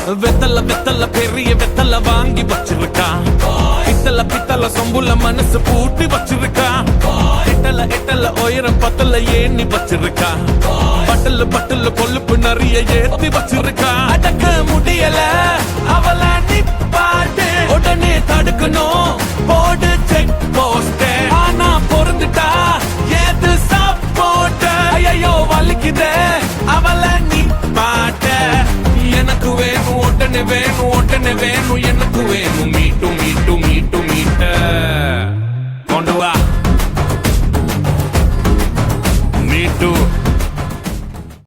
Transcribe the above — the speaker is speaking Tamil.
வெத்தல வெத்தல பெரிய வெத்தல வாங்கி வச்சிருக்கா. பித்தல பித்தல சொம்புல மனசு பூட்டி வச்சிருக்கா. எட்டல எட்டல உயரம் பத்தல ஏணி வச்சிருக்கா. பட்டல பட்டல கொழுப்பு நிறைய ஏத்தி வச்சிருக்கா. அடக்க முடியல அவள நிப்பாட்டு, உடனே தடுக்கணும் போடு